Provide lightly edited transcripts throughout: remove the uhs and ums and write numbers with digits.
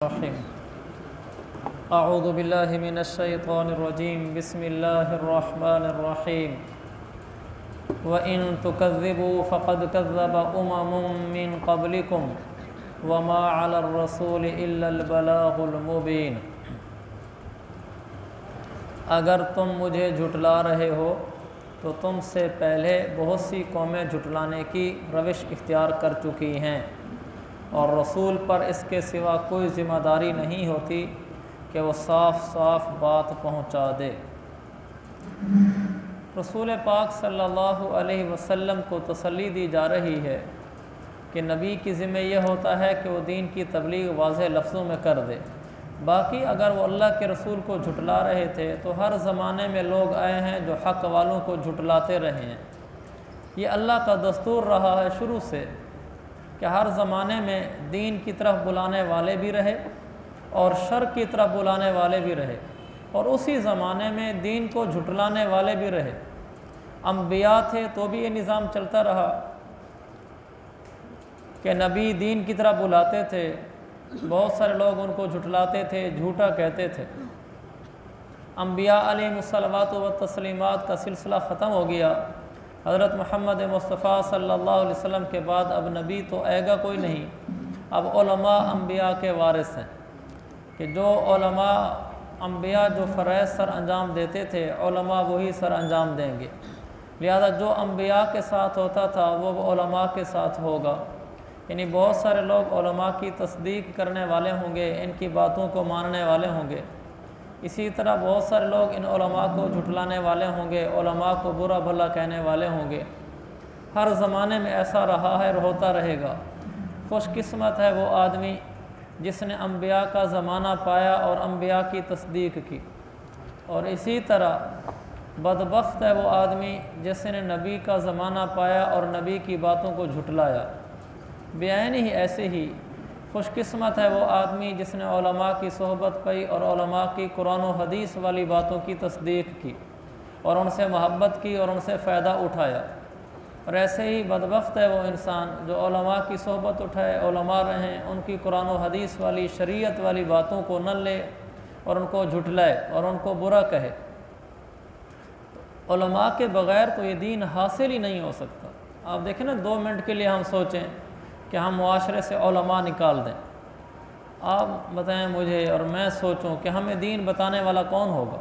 रहीम अऊज़ु बिल्लाहि मिनश्शैतानिर्रजीम बिस्मिल्लाहिर्रहमानिर्रहीम व इन तुकज़्ज़िबू फ़क़द कज़्ज़ब उममुम मिन क़ब्लिकुम व मा अलर रसूल इल्लल बलागुल मुबीन। अगर तुम मुझे झुटला रहे हो तो तुमसे पहले बहुत सी कौमें झुटलाने की रविश इख्तियार कर चुकी हैं और रसूल पर इसके सिवा कोई ज़िम्मेदारी नहीं होती कि वो साफ़ साफ़ बात पहुंचा दे। रसूल पाक सल्लल्लाहु अलैहि वसल्लम को तसल्ली दी जा रही है कि नबी की ज़िम्मे यह होता है कि वो दीन की तबलीग वाज़ेह लफ्ज़ों में कर दे। बाकी अगर वो अल्लाह के रसूल को झुटला रहे थे तो हर ज़माने में लोग आए हैं जो हक़ वालों को झुटलाते रहे हैं। ये अल्लाह का दस्तूर रहा है शुरू से कि हर ज़माने में दीन की तरफ बुलाने वाले भी रहे और शर की तरफ बुलाने वाले भी रहे, और उसी ज़माने में दीन को झुटलाने वाले भी रहे। अम्बिया थे तो भी ये निज़ाम चलता रहा कि नबी दीन की तरफ बुलाते थे, बहुत सारे लोग उनको झुटलाते थे, झूठा कहते थे। अम्बिया अलैहिमुस्सलावातु व तस्लीमात का सिलसिला ख़त्म हो गया। हज़रत मोहम्मद मुस्तफ़ा सल्लल्लाहु अलैहि वसल्लम के बाद अब नबी तो आएगा कोई नहीं, अब उलमा अम्बिया के वारिस हैं कि जो उलमा अम्बिया जो फ़रज़ सर अंजाम देते थे उलमा वही सर अंजाम देंगे। लिहाजा जो अम्बिया के साथ होता था वो उलमा के साथ होगा। यानी बहुत सारे लोग उलमा की तस्दीक करने वाले होंगे, इनकी बातों को मानने वाले होंगे। इसी तरह बहुत सारे लोग इन उलमा को झुटलाने वाले होंगे, उलमा को बुरा भला कहने वाले होंगे। हर ज़माने में ऐसा रहा है और होता रहेगा। खुशकिस्मत है वो आदमी जिसने अम्बिया का ज़माना पाया और अम्बिया की तस्दीक की, और इसी तरह बदबख्त है वो आदमी जिसने नबी का ज़माना पाया और नबी की बातों को झुटलाया। बेआईनी ही ऐसे ही खुशकिस्मत है वो आदमी जिसने उलमा की सोहबत पाई और उलमा की कुरान और हदीस वाली बातों की तस्दीक की और उनसे मोहब्बत की और उनसे फ़ायदा उठाया। और ऐसे ही बदबख्त है वो इंसान जो उलमा की सोहबत उठाए, उलमा रहें, उनकी कुरान और हदीस वाली शरीयत वाली बातों को न ले और उनको झुटलाए और उनको बुरा कहे। उलमा के बग़ैर तो ये दीन हासिल ही नहीं हो सकता। आप देखें ना, 2 मिनट के लिए हम सोचें कि हम मुआशरे से उलमा निकाल दें। आप बताएं मुझे और मैं सोचूं कि हमें दीन बताने वाला कौन होगा।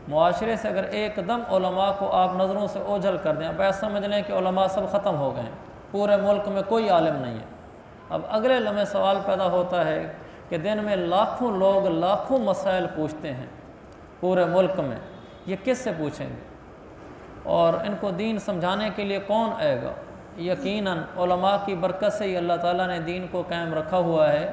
मुआशरे से अगर एकदम उलमा को आप नज़रों से ओझल कर दें, अब ऐसा समझ लें कि उलमा सब ख़त्म हो गए हैं, पूरे मुल्क में कोई आलिम नहीं है। अब अगले लम्हे सवाल पैदा होता है कि दिन में लाखों लोग लाखों मसाइल पूछते हैं पूरे मुल्क में, ये किस से पूछेंगे और इनको दीन समझाने के लिए कौन आएगा। यकीनन उलमा की बरकत से ही अल्लाह ताला ने दीन को कायम रखा हुआ है।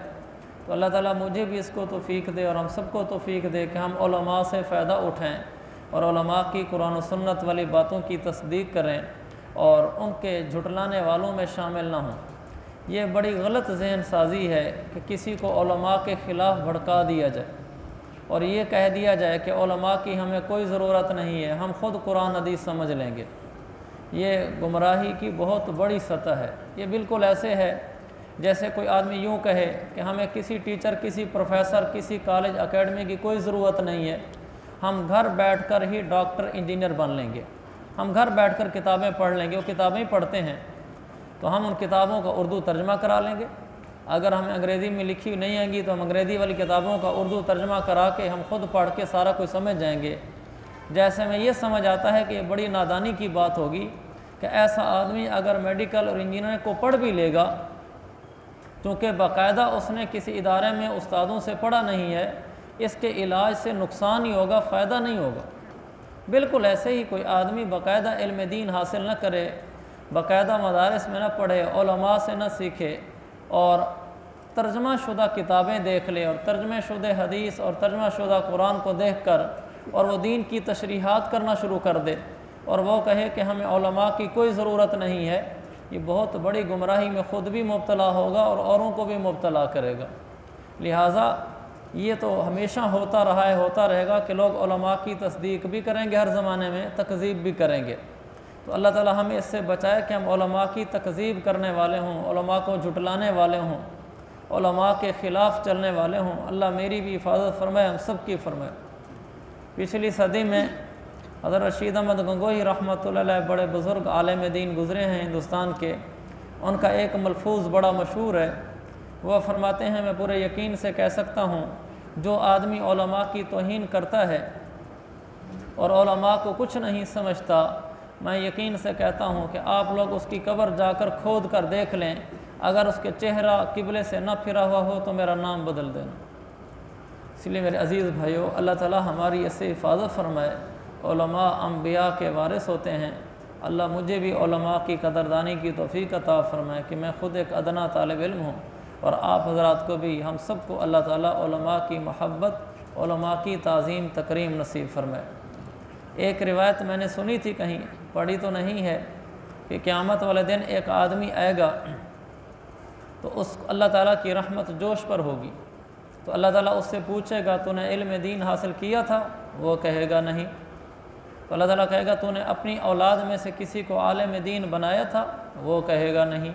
तो अल्लाह ताला मुझे भी इसको तौफीक दे और हम सबको तौफीक दे कि हम उलमा से फ़ायदा उठाएं और उलमा की कुरान और सुन्नत वाली बातों की तस्दीक करें और उनके झुटलाने वालों में शामिल ना हों। ये बड़ी गलत जहन साजी है कि किसी को उलमा के ख़िलाफ़ भड़का दिया जाए और ये कह दिया जाए कि उलमा की हमें कोई ज़रूरत नहीं है, हम ख़ुद कुरान हदीस समझ लेंगे। ये गुमराही की बहुत बड़ी सतह है। ये बिल्कुल ऐसे है जैसे कोई आदमी यूँ कहे कि हमें किसी टीचर, किसी प्रोफेसर, किसी कॉलेज अकेडमी की कोई ज़रूरत नहीं है, हम घर बैठकर ही डॉक्टर इंजीनियर बन लेंगे, हम घर बैठकर किताबें पढ़ लेंगे। वो किताबें ही पढ़ते हैं तो हम उन किताबों का उर्दू तर्जमा करा लेंगे। अगर हमें अंग्रेज़ी में लिखी हुई नहीं आएंगी तो हम अंग्रेज़ी वाली किताबों का उर्दू तर्जमा करा के हम खुद पढ़ के सारा कुछ समझ जाएंगे। जैसे में ये समझ आता है कि ये बड़ी नादानी की बात होगी कि ऐसा आदमी अगर मेडिकल और इंजीनियरिंग को पढ़ भी लेगा, क्योंकि बाकायदा उसने किसी इदारे में उस्तादों से पढ़ा नहीं है, इसके इलाज से नुकसान ही होगा, फ़ायदा नहीं होगा। बिल्कुल ऐसे ही कोई आदमी बाकायदा इल्म दीन हासिल न करे, बाकायदा मदारिस में न पढ़े, उलमा से न सीखे और तर्जमा शुदा किताबें देख ले और तर्जमे शुदा हदीस और तर्जमा शुदा कुरान को देख कर और वो दीन की तशरीहात करना शुरू कर दे और वो कहे कि हमें उलमा की कोई ज़रूरत नहीं है, ये बहुत बड़ी गुमराही में ख़ुद भी मुब्तला होगा और औरों को भी मुब्तला करेगा। लिहाजा ये तो हमेशा होता रहा है, होता रहेगा कि लोग उलमा की तस्दीक भी करेंगे, हर ज़माने में तकज़ीब भी करेंगे। तो अल्लाह ताला हमें इससे बचाए कि हम उलमा की तकज़ीब करने वाले हों, उलमा को झुटलाने वाले हों उलमा के ख़िलाफ़ चलने वाले हों। अल्लाह मेरी भी हिफाजत फरमाए, हम सब की फरमाए। पिछली सदी में हज़रत रशीद अहमद गंगोही रहमतुल्लाह अलैह बड़े बुज़ुर्ग आलिम दीन गुज़रे हैं हिंदुस्तान के। उनका एक मलफूज़ बड़ा मशहूर है। वह फरमाते हैं, मैं पूरे यकीन से कह सकता हूँ, जो आदमी उलमा की तौहीन करता है और उलमा को कुछ नहीं समझता, मैं यकीन से कहता हूँ कि आप लोग उसकी कब्र जाकर खोद कर देख लें, अगर उसके चेहरा किबले से न फिरा हुआ हो तो मेरा नाम बदल देना। इसलिए मेरे अज़ीज़ भाइयों, अल्लाह ताला हमारी ऐसे हिफाजत फरमाए। उलमा अम्बिया के वारिस होते हैं। अल्लाह मुझे भी उलमा की कदरदानी की तौफ़ीक़ अता फरमाए कि मैं ख़ुद एक अदना तालिब इल्म हूँ, और आप हज़रात को भी, हम सब को अल्लाह ताला उलमा की मोहब्बत, उलमा की ताज़ीम तकरीम नसीब फरमाए। एक रिवायत मैंने सुनी थी, कहीं पढ़ी तो नहीं है, कि क़यामत वाले दिन एक आदमी आएगा तो उस अल्लाह ताला की रहमत जोश पर होगी। तो अल्लाह ताला उससे पूछेगा, तूने इल्म दीन हासिल किया था? वो कहेगा नहीं। तो अल्लाह ताला कहेगा, तूने अपनी औलाद में से किसी को आलिम दीन बनाया था? वो कहेगा नहीं।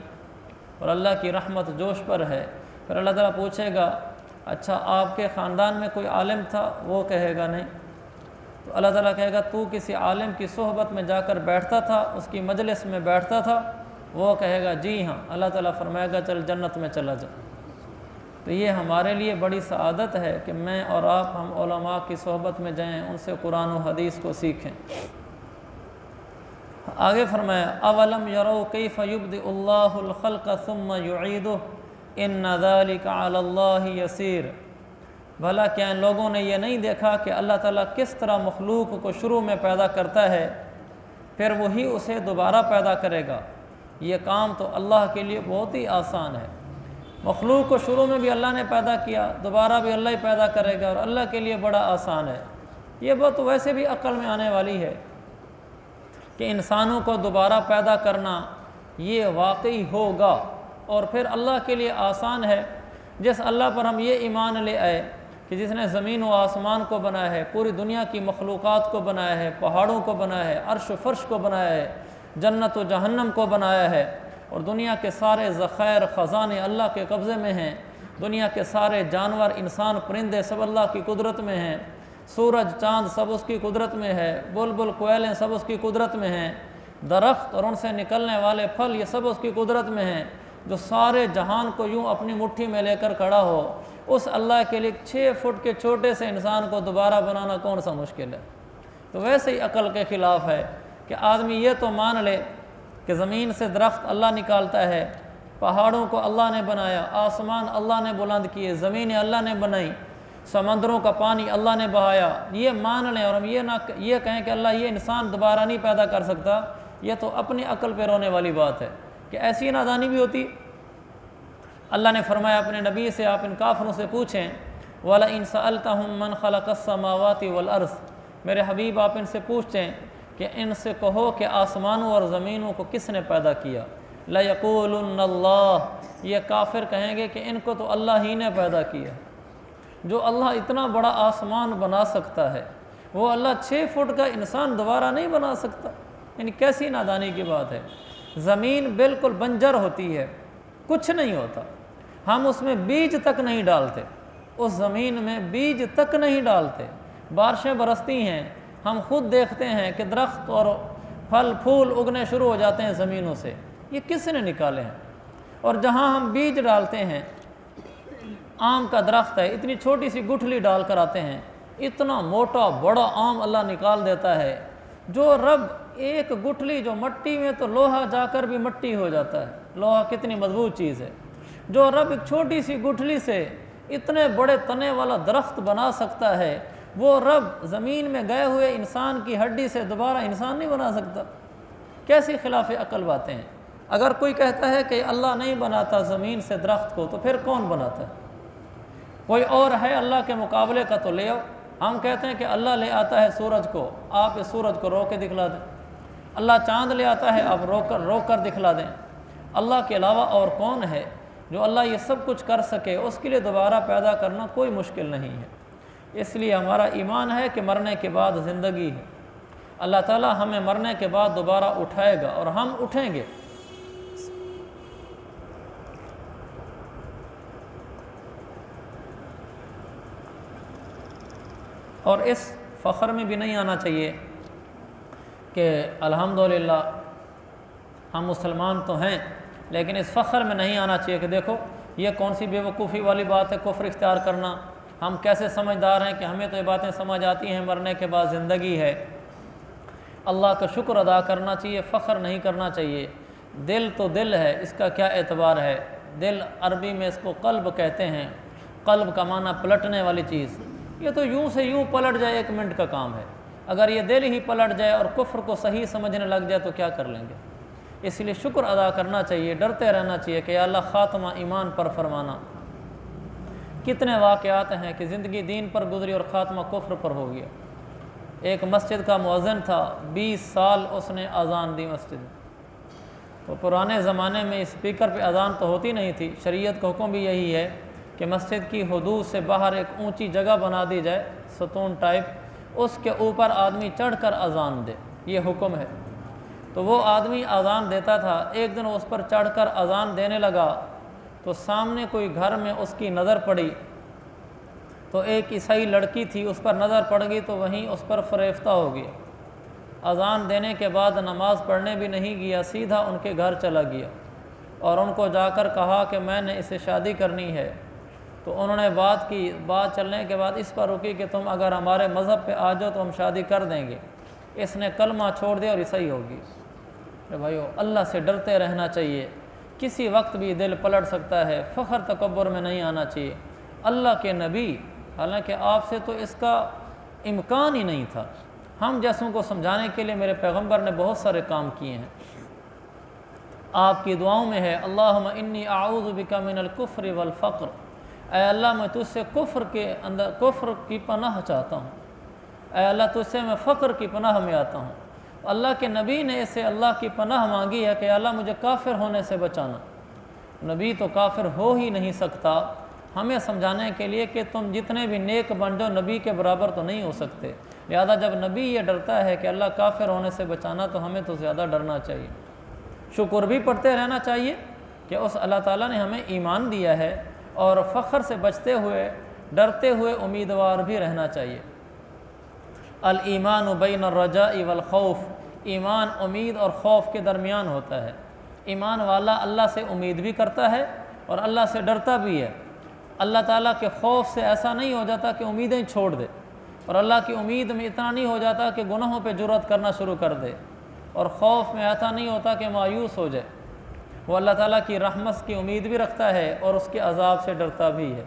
और अल्लाह की रहमत जोश पर है। फिर अल्लाह ताला पूछेगा, अच्छा आपके ख़ानदान में कोई आलिम था? वो कहेगा नहीं। तो अल्लाह ताला कहेगा, तू किसी आलिम की सोहबत में जाकर बैठता था, उसकी मजलिस में बैठता था? वो कहेगा जी हाँ। अल्लाह ताला फरमाएगा, चल जन्नत में चला जा। तो ये हमारे लिए बड़ी सआदत है कि मैं और आप, हम उलमा की सोहबत में जाएं, उनसे कुरान और हदीस को सीखें। आगे फरमाया, अवलम यरौ कैफ युब्दिउल्लाहुल खल्क़ सुम्मा युईदुहु इन्ना ज़ालिका अलल्लाहि यसीर। भला क्या इन लोगों ने ये नहीं देखा कि अल्लाह ताला किस तरह मखलूक को शुरू में पैदा करता है, फिर वही उसे दोबारा पैदा करेगा। ये काम तो अल्लाह के लिए बहुत ही आसान है। मखलूक को शुरू में भी अल्लाह ने पैदा किया, दोबारा भी अल्लाह ही पैदा करेगा, और अल्लाह के लिए बड़ा आसान है। ये बात तो वैसे भी अक्ल में आने वाली है कि इंसानों को दोबारा पैदा करना ये वाकई होगा, और फिर अल्लाह के लिए आसान है। जिस अल्लाह पर हम ये ईमान ले आए कि जिसने ज़मीन व आसमान को बनाया है, पूरी दुनिया की मखलूक़ात को बनाया है, पहाड़ों को बनाया है, अर्श फ़र्श को बनाया है, जन्नत व जहन्नम को बनाया है, और दुनिया के सारे ज़ख़ैर ख़ज़ाने अल्लाह के कब्ज़े में हैं। दुनिया के सारे जानवर, इंसान, परिंदे सब अल्लाह की कुदरत में हैं। सूरज, चाँद सब उसकी कुदरत में है। बुलबुल, कोयलें सब उसकी कुदरत में हैं। दरख्त और उनसे निकलने वाले फल, ये सब उसकी कुदरत में हैं। जो सारे जहान को यूँ अपनी मुट्ठी में लेकर खड़ा हो, उस अल्लाह के लिए 6 फुट के छोटे से इंसान को दोबारा बनाना कौन सा मुश्किल है। तो वैसे ही अकल के ख़िलाफ़ है कि आदमी ये तो मान ले कि ज़मीन से दरख्त अल्लाह निकालता है, पहाड़ों को अल्लाह ने बनाया, आसमान अल्लाह ने बुलंद किए, ज़मीनें अल्लाह ने बनाई, समंदरों का पानी अल्लाह ने बहाया, ये मान लें, और हम ये कहें कि अल्लाह ये इंसान दोबारा नहीं पैदा कर सकता, ये तो अपनी अकल पे रोने वाली बात है कि ऐसी नादानी भी होती। अल्लाह ने फरमाया अपने नबी से, आप इन काफिरों से पूछें, वला इन सअल्तहुम मन खलक़स समावाति वल अर्ज़, मेरे हबीब आप इनसे पूछें कि इनसे कहो कि आसमानों और ज़मीनों को किसने पैदा किया। ला यक़ूलुन्नल्लाह, ये काफिर कहेंगे कि इनको तो अल्लाह ही ने पैदा किया। जो अल्लाह इतना बड़ा आसमान बना सकता है, वो अल्लाह 6 फुट का इंसान दोबारा नहीं बना सकता। यानी कैसी नादानी की बात है। ज़मीन बिल्कुल बंजर होती है, कुछ नहीं होता, हम उसमें बीज तक नहीं डालते, उस ज़मीन में बीज तक नहीं डालते। बारिशें बरसती हैं, हम खुद देखते हैं कि दरख्त और फल फूल उगने शुरू हो जाते हैं ज़मीनों से। ये किसने निकाले हैं? और जहाँ हम बीज डालते हैं, आम का दरख्त है, इतनी छोटी सी गुठली डाल कर आते हैं, इतना मोटा बड़ा आम अल्लाह निकाल देता है। जो रब एक गुठली, जो मट्टी में तो लोहा जाकर भी मट्टी हो जाता है, लोहा कितनी मजबूत चीज़ है, जो रब एक छोटी सी गुठली से इतने बड़े तने वाला दरख्त बना सकता है, वो रब ज़मीन में गए हुए इंसान की हड्डी से दोबारा इंसान नहीं बना सकता। कैसी खिलाफ अकल बातें हैं। अगर कोई कहता है कि अल्लाह नहीं बनाता ज़मीन से दरख्त को, तो फिर कौन बनाता है? कोई और है अल्लाह के मुकाबले का तो ले आओ। हम कहते हैं कि अल्लाह ले आता है सूरज को, आप इस सूरज को रोक के दिखला दें। अल्लाह चाँद ले आता है, आप रोक कर दिखला दें। अल्लाह के अलावा और कौन है जो अल्लाह ये सब कुछ कर सके? उसके लिए दोबारा पैदा करना कोई मुश्किल नहीं है। इसलिए हमारा ईमान है कि मरने के बाद ज़िंदगी है। अल्लाह ताला हमें मरने के बाद दोबारा उठाएगा और हम उठेंगे। और इस फ़ख्र में भी नहीं आना चाहिए कि अल्हम्दुलिल्लाह हम मुसलमान तो हैं, लेकिन इस फ़ख्र में नहीं आना चाहिए कि देखो ये कौन सी बेवकूफ़ी वाली बात है कुफ्र इख्तियार करना, हम कैसे समझदार हैं कि हमें तो ये बातें समझ आती हैं, मरने के बाद ज़िंदगी है। अल्लाह का शुक्र अदा करना चाहिए, फ़ख्र नहीं करना चाहिए। दिल तो दिल है, इसका क्या एतबार है। दिल अरबी में इसको क़ल्ब कहते हैं। क़ल्ब का माना पलटने वाली चीज़। ये तो यूँ से यूँ पलट जाए, 1 मिनट का काम है। अगर ये दिल ही पलट जाए और कुफ्र को सही समझने लग जाए तो क्या कर लेंगे। इसलिए शुक्र अदा करना चाहिए, डरते रहना चाहिए कि या अल्लाह ख़ात्मा ईमान पर फरमाना। कितने वाक़यात हैं कि ज़िंदगी दीन पर गुजरी और ख़ात्मा कुफ्र पर हो गया। एक मस्जिद का मुअज़्ज़िन था, 20 साल उसने अज़ान दी मस्जिद में। तो पुराने ज़माने में स्पीकर पे अज़ान तो होती नहीं थी। शरीयत का हुक्म भी यही है कि मस्जिद की हदूद से बाहर एक ऊंची जगह बना दी जाए, सतून टाइप, उसके ऊपर आदमी चढ़कर अज़ान दे, ये हुक्म है। तो वो आदमी अज़ान देता था। एक दिन उस पर चढ़कर अज़ान देने लगा तो सामने कोई घर में उसकी नज़र पड़ी, तो एक ईसाई लड़की थी, उस पर नज़र पड़ गई तो वहीं उस पर फ़रेफ्ता हो गया। अज़ान देने के बाद नमाज़ पढ़ने भी नहीं गया, सीधा उनके घर चला गया और उनको जाकर कहा कि मैंने इसे शादी करनी है। तो उन्होंने बात की, बात चलने के बाद इस पर रुकी कि तुम अगर हमारे मज़हब पे आ जाओ तो हम शादी कर देंगे। इसने कलमा छोड़ दिया और ईसाई हो गई। तो भाइयों, अल्लाह से डरते रहना चाहिए। किसी वक्त भी दिल पलट सकता है, फ़ख्र तकब्बुर में नहीं आना चाहिए। अल्लाह के नबी, हालांकि आपसे तो इसका इम्कान ही नहीं था, हम जैसों को समझाने के लिए मेरे पैगंबर ने बहुत सारे काम किए हैं। आपकी दुआओं में है अल्लाहुम्मा इन्नी आऊज़ु बिका मिनल कुफ्र वल फ़क्र, ऐ अल्लाह मैं तुझसे कुफ्र के अंदर कुफ्र की पनाह चाहता हूँ। ऐ अल्लाह तुझसे मैं फ़क्र की पनाह में आता हूँ। अल्लाह के नबी ने इससे अल्लाह की पनाह मांगी है कि अल्लाह मुझे काफिर होने से बचाना। नबी तो काफिर हो ही नहीं सकता, हमें समझाने के लिए कि तुम जितने भी नेक बन जाओ नबी के बराबर तो नहीं हो सकते। लिहाजा जब नबी ये डरता है कि अल्लाह काफिर होने से बचाना, तो हमें तो ज़्यादा डरना चाहिए। शुक्र भी पढ़ते रहना चाहिए कि उस अल्लाह ताला ने हमें ईमान दिया है, और फ़ख्र से बचते हुए डरते हुए उम्मीदवार भी रहना चाहिए। अल ईमान बैन अर्रजाई वल खौफ, ईमान उम्मीद और खौफ के दरमियान होता है। ईमान वाला अल्लाह से उम्मीद भी करता है और अल्लाह से डरता भी है। अल्लाह ताला के खौफ से ऐसा नहीं हो जाता कि उम्मीदें छोड़ दे, और अल्लाह की उम्मीद में इतना नहीं हो जाता कि गुनाहों पे जुर्रत करना शुरू कर दे, और खौफ में ऐसा नहीं होता कि मायूस हो जाए। वो अल्लाह ताला की रहमत की उम्मीद भी रखता है और उसके अज़ाब से डरता भी है।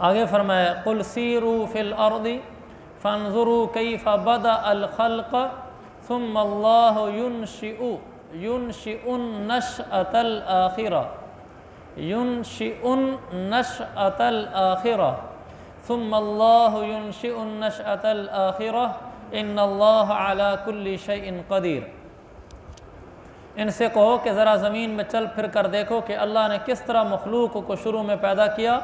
आगे फरमाया कुल सीरू फिल अर्दी फंजुरू कैफ़ बदा अल खल्क़ सुम्मा अल्लाहु युनशिउन नशअतल आखिरा युनशिउन नशअतल आखिरा सुम्मा अल्लाहु युनशिउन नशअतल आखिरा इन्नल्लाह अला कुल्ली शैइन क़दीर। इनसे कहो कि ज़रा ज़मीन में चल फिर कर देखो कि अल्लाह ने किस तरह मखलूक को शुरू में पैदा किया,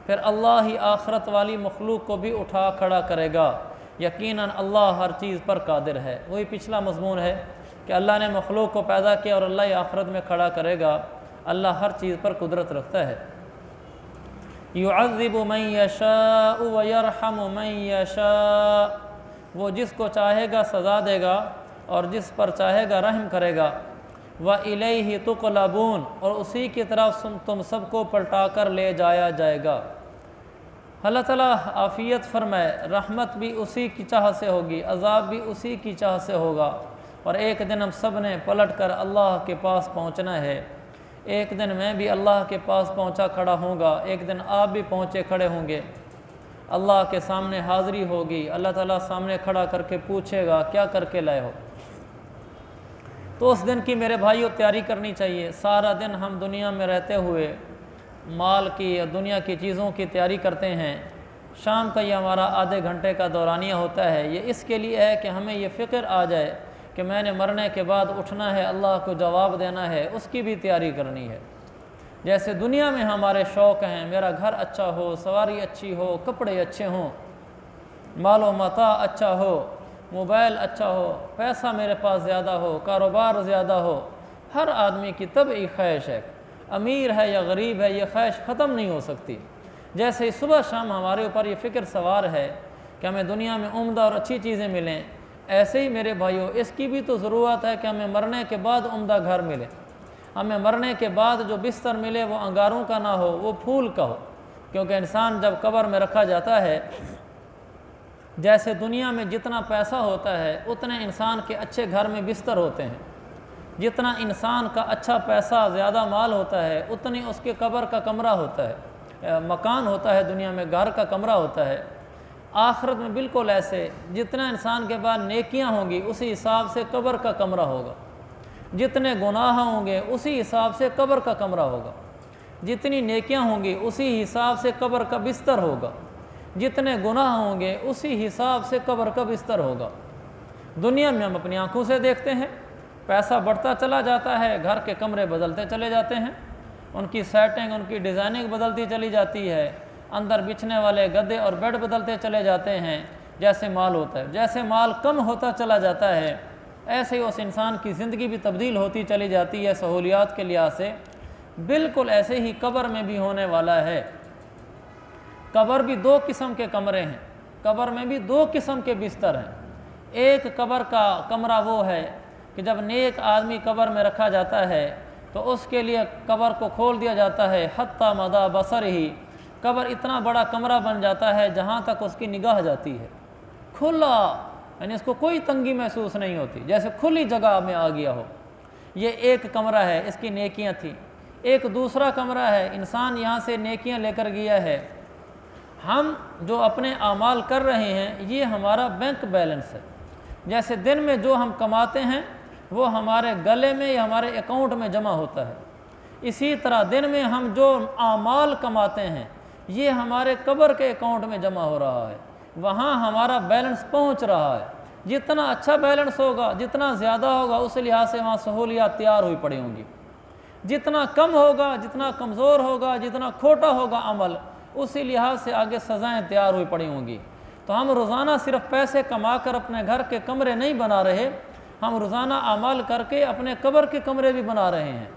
फिर अल्लाह ही आखरत वाली मखलूक को भी उठा खड़ा करेगा। यकीनन अल्लाह हर चीज़ पर कादिर है। वही पिछला मज़मून है कि अल्लाह ने मखलूक को पैदा किया और अल्लाह ही आखरत में खड़ा करेगा। अल्लाह हर चीज़ पर कुदरत रखता है। युअज़्ज़िबु मन यशाअ व यरहमु मन यशाअ, वो जिसको चाहेगा सज़ा देगा और जिस पर चाहेगा रहम करेगा। व इलैहि तुक़लबून, और उसी की तरफ तुम सबको पलटा कर ले जाया जाएगा। अल्लाह ताला आफ़ियत फरमाए, रहमत भी उसी की चाह से होगी, अज़ाब भी उसी की चाह से होगा, और एक दिन हम सब ने पलट कर अल्लाह के पास पहुँचना है। एक दिन मैं भी अल्लाह के पास पहुँचा खड़ा होऊंगा, एक दिन आप भी पहुँचे खड़े होंगे। अल्लाह के सामने हाज़िरी होगी, अल्लाह ताला सामने खड़ा करके पूछेगा क्या करके लाए हो। तो उस दिन की मेरे भाइयों तैयारी करनी चाहिए। सारा दिन हम दुनिया में रहते हुए माल की या दुनिया की चीज़ों की तैयारी करते हैं। शाम का ये हमारा आधे घंटे का दौरानिया होता है, ये इसके लिए है कि हमें ये फ़िक्र आ जाए कि मैंने मरने के बाद उठना है, अल्लाह को जवाब देना है, उसकी भी तैयारी करनी है। जैसे दुनिया में हमारे शौक़ हैं, मेरा घर अच्छा हो, सवारी अच्छी हो, कपड़े अच्छे हों, मालो मता अच्छा हो, मोबाइल अच्छा हो, पैसा मेरे पास ज़्यादा हो, कारोबार ज़्यादा हो। हर आदमी की तब एक ख्वाहिश है, अमीर है या गरीब है, ये ख्वाहिश ख़त्म नहीं हो सकती। जैसे ही सुबह शाम हमारे ऊपर ये फ़िक्र सवार है कि हमें दुनिया में उम्दा और अच्छी चीज़ें मिलें, ऐसे ही मेरे भाइयों इसकी भी तो ज़रूरत है कि हमें मरने के बाद उम्दा घर मिले, हमें मरने के बाद जो बिस्तर मिले वो अंगारों का ना हो, वो फूल का हो। क्योंकि इंसान जब कब्र में रखा जाता है, जैसे दुनिया में जितना पैसा होता है उतने इंसान के अच्छे घर में बिस्तर होते हैं, जितना इंसान का अच्छा पैसा ज़्यादा माल होता है उतनी उसके कब्र का कमरा होता है, मकान होता है, दुनिया में घर का कमरा होता है। आखिरत में बिल्कुल ऐसे, जितना इंसान के पास नेकियां होंगी उसी हिसाब से कब्र का कमरा होगा, जितने गुनाह होंगे उसी हिसाब से कब्र का कमरा होगा, जितनी नेकियां होंगी उसी हिसाब से कब्र का बिस्तर होगा, जितने गुनाह होंगे उसी हिसाब से कब्र का बिस्तर होगा। दुनिया में हम अपनी आंखों से देखते हैं, पैसा बढ़ता चला जाता है, घर के कमरे बदलते चले जाते हैं, उनकी सेटिंग, उनकी डिज़ाइनिंग बदलती चली जाती है, अंदर बिछने वाले गद्दे और बेड बदलते चले जाते हैं। जैसे माल होता है, जैसे माल कम होता चला जाता है, ऐसे ही उस इंसान की ज़िंदगी भी तब्दील होती चली जाती है सहूलियात के लिहाज से। बिल्कुल ऐसे ही कब्र में भी होने वाला है। कब्र भी दो किस्म के कमरे हैं, कब्र में भी दो किस्म के बिस्तर हैं। एक कब्र का कमरा वो है कि जब नेक आदमी कब्र में रखा जाता है तो उसके लिए कब्र को खोल दिया जाता है, हत्ता मदा बसर ही, कब्र इतना बड़ा कमरा बन जाता है जहाँ तक उसकी निगाह जाती है, खुला, यानी इसको कोई तंगी महसूस नहीं होती, जैसे खुली जगह में आ गया हो। ये एक कमरा है, इसकी नेकियां थी। एक दूसरा कमरा है, इंसान यहाँ से नेकियां लेकर गया है, हम जो अपने आमाल कर रहे हैं ये हमारा बैंक बैलेंस है। जैसे दिन में जो हम कमाते हैं वो हमारे गले में या हमारे अकाउंट में जमा होता है, इसी तरह दिन में हम जो आमाल कमाते हैं ये हमारे कब्र के अकाउंट में जमा हो रहा है, वहाँ हमारा बैलेंस पहुँच रहा है। जितना अच्छा बैलेंस होगा, जितना ज़्यादा होगा, उस लिहाज से वहाँ सहूलियात तैयार हुई पड़ी होंगी। जितना कम होगा, जितना कमज़ोर होगा, जितना खोटा होगा अमल, उसी लिहाज से आगे सज़ाएँ तैयार हुई पड़ी होंगी। तो हम रोज़ाना सिर्फ पैसे कमा कर अपने घर के कमरे नहीं बना रहे, हम रोज़ाना अमल करके अपने कब्र के कमरे भी बना रहे हैं।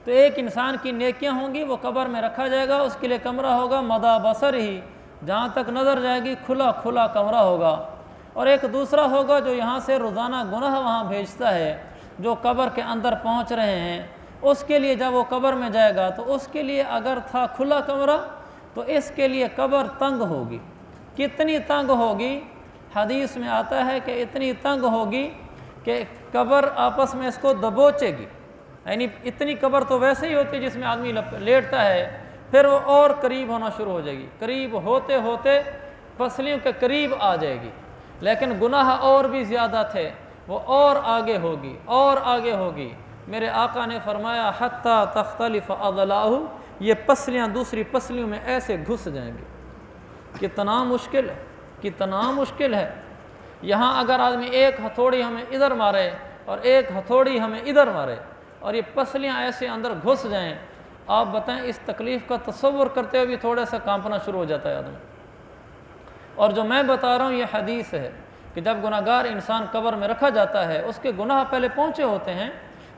तो एक इंसान की नेकियां होंगी, वो कब्र में रखा जाएगा, उसके लिए कमरा होगा मदा बसर ही, जहाँ तक नज़र जाएगी खुला खुला कमरा होगा। और एक दूसरा होगा जो यहाँ से रोज़ाना गुनाह वहाँ भेजता है, जो कब्र के अंदर पहुँच रहे हैं, उसके लिए जब वो कब्र में जाएगा तो उसके लिए अगर था खुला कमरा तो इसके लिए कब्र तंग होगी। कितनी तंग होगी? हदीस में आता है कि इतनी तंग होगी कि कब्र आपस में इसको दबोचेगी। यानी इतनी कब्र तो वैसे ही होती है जिसमें आदमी लेटता है, फिर वो और करीब होना शुरू हो जाएगी, करीब होते होते पसलियों के करीब आ जाएगी। लेकिन गुनाह और भी ज़्यादा थे, वो और आगे होगी और आगे होगी। मेरे आका ने फरमाया हत्ता तख्तलिफ अज़लाहु, ये पसलियाँ दूसरी पसलियों में ऐसे घुस जाएंगी। कितना मुश्किल है, कितना मुश्किल है। यहाँ अगर आदमी एक हथौड़ी हमें इधर मारे और एक हथौड़ी हमें इधर मारे और ये पसलियाँ ऐसे अंदर घुस जाएं, आप बताएं इस तकलीफ़ का तसव्वुर करते हुए भी थोड़ा सा कांपना शुरू हो जाता है आदमी। और जो मैं बता रहा हूँ ये हदीस है कि जब गुनाहगार इंसान कब्र में रखा जाता है, उसके गुनाह पहले पहुँचे होते हैं,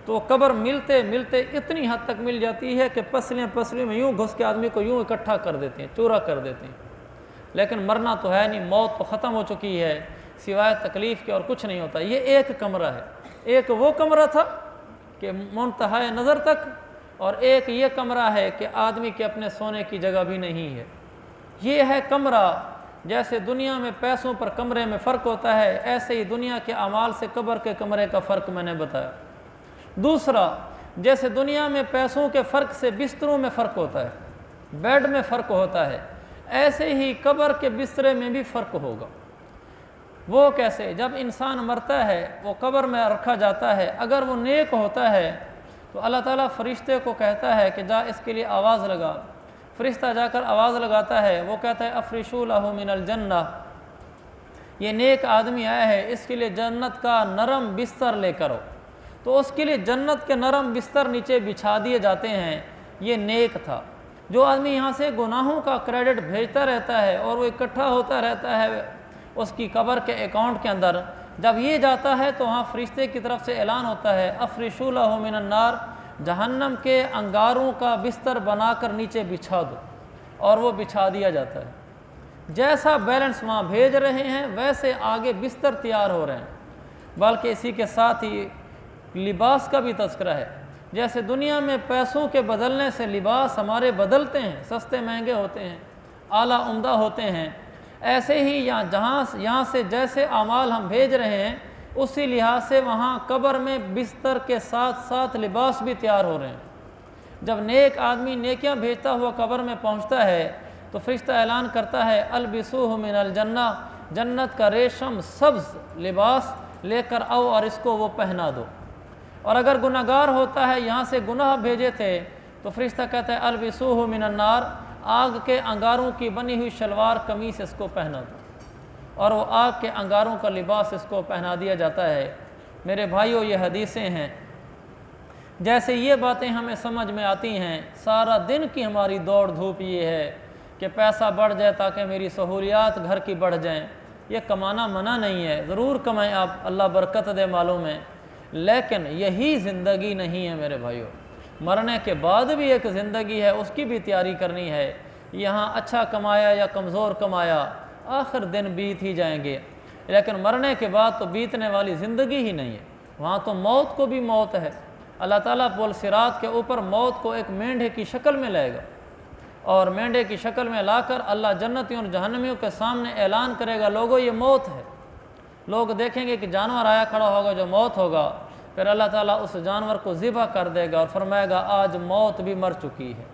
तो कब्र मिलते मिलते इतनी हद तक मिल जाती है कि पसलियों में यूँ घुस के आदमी को यूँ इकट्ठा कर देती हैं, चूरा कर देती हैं। लेकिन मरना तो है नहीं, मौत तो ख़त्म हो चुकी है, सिवाय तकलीफ़ के और कुछ नहीं होता। ये एक कमरा है, एक वो कमरा था कि मुंतहाए नज़र तक, और एक ये कमरा है कि आदमी के अपने सोने की जगह भी नहीं है। ये है कमरा। जैसे दुनिया में पैसों पर कमरे में फ़र्क होता है, ऐसे ही दुनिया के अमाल से कब्र के कमरे का फ़र्क मैंने बताया। दूसरा, जैसे दुनिया में पैसों के फ़र्क से बिस्तरों में फ़र्क होता है, बेड में फ़र्क होता है, ऐसे ही कब्र के बिस्तरे में भी फ़र्क होगा। वो कैसे? जब इंसान मरता है, वो कब्र में रखा जाता है, अगर वो नेक होता है तो अल्लाह ताला फ़रिश्ते को कहता है कि जा इसके लिए आवाज़ लगा। फ़रिश्ता जाकर आवाज़ लगाता है, वो कहता है अफ़रिशू लहू मिनल जन्ना, ये नेक आदमी आया है, इसके लिए जन्नत का नरम बिस्तर लेकर आओ। तो उसके लिए जन्नत के नरम बिस्तर नीचे बिछा दिए जाते हैं। ये नेक था। जो आदमी यहाँ से गुनाहों का क्रेडिट भेजता रहता है और वो इकट्ठा होता रहता है उसकी कब्र के अकाउंट के अंदर, जब ये जाता है तो वहाँ फरिश्ते की तरफ से ऐलान होता है अफ़रिशू लहू मिनन नार, जहन्नम के अंगारों का बिस्तर बनाकर नीचे बिछा दो। और वो बिछा दिया जाता है। जैसा बैलेंस वहाँ भेज रहे हैं वैसे आगे बिस्तर तैयार हो रहे हैं। बल्कि इसी के साथ ही लिबास का भी तज़किरा है। जैसे दुनिया में पैसों के बदलने से लिबास हमारे बदलते हैं, सस्ते महंगे होते हैं, आला उम्दा होते हैं, ऐसे ही यहाँ से जैसे अमाल हम भेज रहे हैं उसी लिहाज से वहाँ कब्र में बिस्तर के साथ साथ लिबास भी तैयार हो रहे हैं। जब नेक आदमी नेकियां भेजता हुआ कब्र में पहुँचता है तो फरिश्ता ऐलान करता है अलबिसूहु मिनल जन्ना, जन्नत का रेशम सब्ज़ लिबास लेकर आओ और इसको वो पहना दो। और अगर गुनाहगार होता है, यहाँ से गुनाह भेजे थे, तो फरिश्ता कहता है अलबिसूहु मिनन नार, आग के अंगारों की बनी हुई शलवार कमीज़ इसको पहना दो, और वो आग के अंगारों का लिबास इसको पहना दिया जाता है। मेरे भाइयों, ये हदीसें हैं। जैसे ये बातें हमें समझ में आती हैं, सारा दिन की हमारी दौड़ धूप ये है कि पैसा बढ़ जाए ताकि मेरी सहूलियात घर की बढ़ जाएं। ये कमाना मना नहीं है, ज़रूर कमाएं आप, अल्लाह बरकत दे मालों में, लेकिन यही ज़िंदगी नहीं है मेरे भाइयों। मरने के बाद भी एक ज़िंदगी है, उसकी भी तैयारी करनी है। यहाँ अच्छा कमाया या कमज़ोर कमाया, आखिर दिन बीत ही जाएंगे, लेकिन मरने के बाद तो बीतने वाली ज़िंदगी ही नहीं है। वहाँ तो मौत को भी मौत है। अल्लाह ताला पुल सिरात के ऊपर मौत को एक मेंढे की शक्ल में लाएगा, और मेंढे की शक्ल में लाकर अल्लाह जन्नतियों और जहन्नमियों के सामने ऐलान करेगा, लोगों ये मौत है। लोग देखेंगे कि जानवर आया खड़ा होगा जो मौत होगा, फिर अल्लाह ताला उस जानवर को ज़िबा कर देगा और फरमाएगा आज मौत भी मर चुकी है,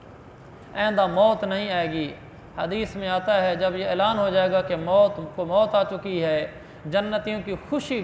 आइंदा मौत नहीं आएगी। हदीस में आता है जब ये ऐलान हो जाएगा कि मौत आ चुकी है, जन्नतियों की खुशी